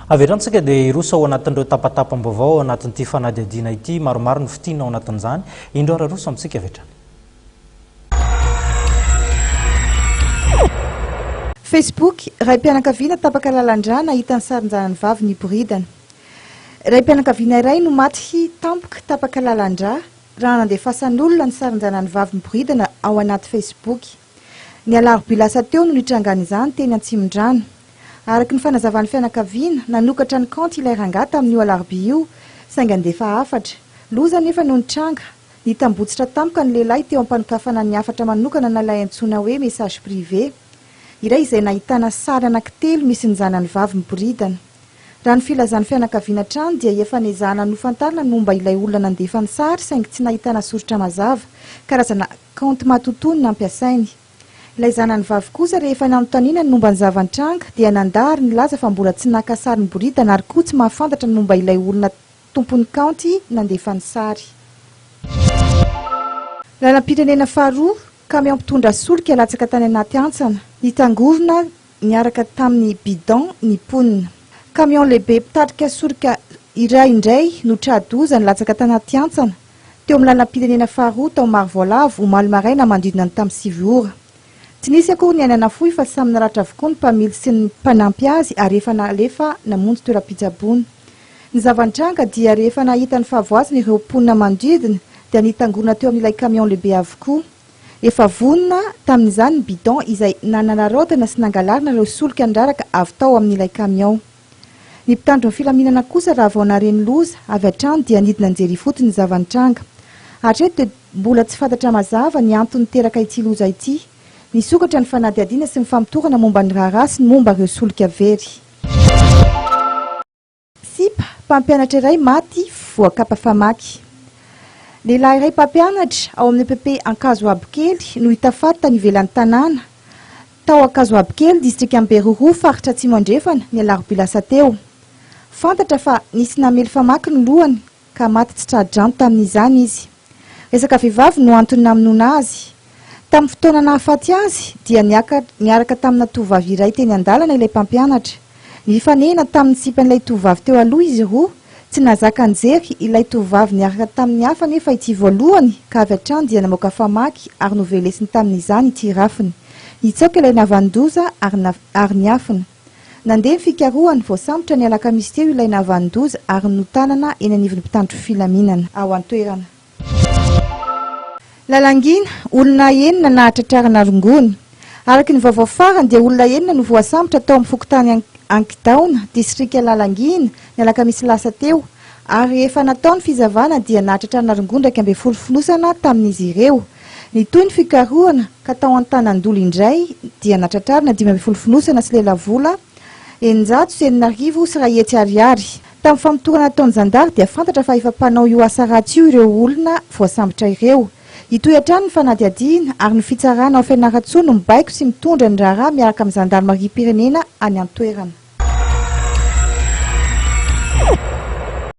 Averantsika dia irosa ao anatin'ireo tapatapam-baovao anatin'ity fanadihadiana ity maromaro ny fitiana ao anatin'izany indro araroso amintsika avetra. Facebook raim-pianakaviana tapaka lalan-drana hitan'ny sarin-janany vavy niboridana. Raim-pianakaviana iray no maty tampoka tapaka lalan-dra raha nandefasan'olona ny sarin-janany vavy niboridana ao anaty Facebook. Ny alarobia lasa teo no nitrangana izany teny Antsimon-drano. Araky ny fanazavan'ny fianakaviana nanokatra ny kanty ilay rangahy tamin'io alarobia io saingy andefa hafatra. Loza nefa no nitranga. Nitambotsitra tampoka ny lehilahy teo ampanokafana ny hafatra manokana nalay antsoina hoe message privé. Iray izay nahitana sary anankitelo misy ny zanany vavy miboridana. Raha ny filazan'ny fianakaviana trano dia efa nezahana nofantarina momba ilay olona nandefa ny sary saingy tsy nahitana soritra mazava, karazana kanty matotony nampiasainy. Ilay zanany vavy kosa rehefa nanontaniana ny momba ny zavan-tranga dia nandary nilaza fa mbola tsy naka sary miboridana ary koa tsy mahafantatra ny momba ilay olona tompony kanty nandefa ny sary. Lalam-pirenena faharoa kamiao mpitondra solika latsaka tany anaty antsana. Nitangorona niaraka tamin'ny bidon ny ponina. Kamiao lehibe mpitarika solika iray indray no tradoza ny latsaka tany anaty antsana. Teo amin'ny lalam-pirenena faharoa tao Marivoalavo omaly maraina manodidina ny tamin'ny 7 ora. Tsy nisy akory ny ainana fohy fa samy naratra avokoa ny mpamily sy ny mpanampy azy ary efa nalefa namonjy toeram-pitsaboana. Ny zavan-tranga dia rehefa nahita ny fahavoazina ireo ponina manodidina dia nitangorona teo amin'ilay kamiao lehibe avokoa. Efa vonona tamin'izany ny bidon izay nananarotana sy nangalarina ireo solika ndraraka avy tao amin'ilay kamiao. Ny mpitandro ny filaminana kosa raha vao nareny loza avy hatrany dia nidina anjery fotony ny zavan-tranga. Hatreto dia mbola tsy fantatra mazava ny antony teraka ity loza ity. Nisokatra ny fanadihadiana sy ny fampitorana momba ny raharaha sy ny momba ireo solika very. Sipa, mpampianatra iray maty voakapa famaky. Lehilahy iray mpampianatra ao amin'ny EPP Ankazo Abokely no hita faty tany ivelan'ny tanàna. Tao Ankazo Abokely, distrika Amberoro, faritra Atsimo andrefana, ny alarobia lasa teo. Fantatra fa nisy namely famaky ny lohany ka maty tsy tradrano tamin'izany izy. Resaka vehivavy no antony namonoana azy. Tamin'ny fotoana nahafaty azy dia niaraka tamina tovovavy iray teny an-dalana ilay mpampianatra. Nifanena tamin'ny sipan'ilay tovovavy teo aloha izy roa. Tsy nazaka anjery ilay tovovavy niaraka tamin'ny hafa nefa ity voalohany ka avy hatrany dia namoaka famaky ary novelesiny tamin'izany ity rafiny. Nitsoaka ilay navandoza ary niafina. Nandeha ny fikarohany voasambotra ny alakamisy teo ilay navandoza ary notanana eny anivon'ny mpitandro filaminana ao an-toerana. Lalangina, olona enina nahatratrarana rongony. Araky ny vaovao farany dia olona enina no voasambotra tao amin'ny fokontany Ankidaona, distrika Lalangina, ny alakamisy lasa teo, ary efa nataony fizavana dia nahatratrarana rongony 12 fonosana tamin'izy ireo. Nitoy ny fikarohana ka tao an-tanandoly indray dia nahatratrarana 12 fonosana sy lela-vola 990 sy ray hetsy ariary. Tamin'ny fampitorana taon'ny zandary dia fantatra fa efa mpanao io asa ratsy io ireo olona voasambotra ireo. Itoy hatrany ny fanadihadiana ary ny fitsarana ao Fianarantsoa no mibaiko sy mitondra ny raharaha miaraka amin'ny zandarmaria pirenena any an-toerana.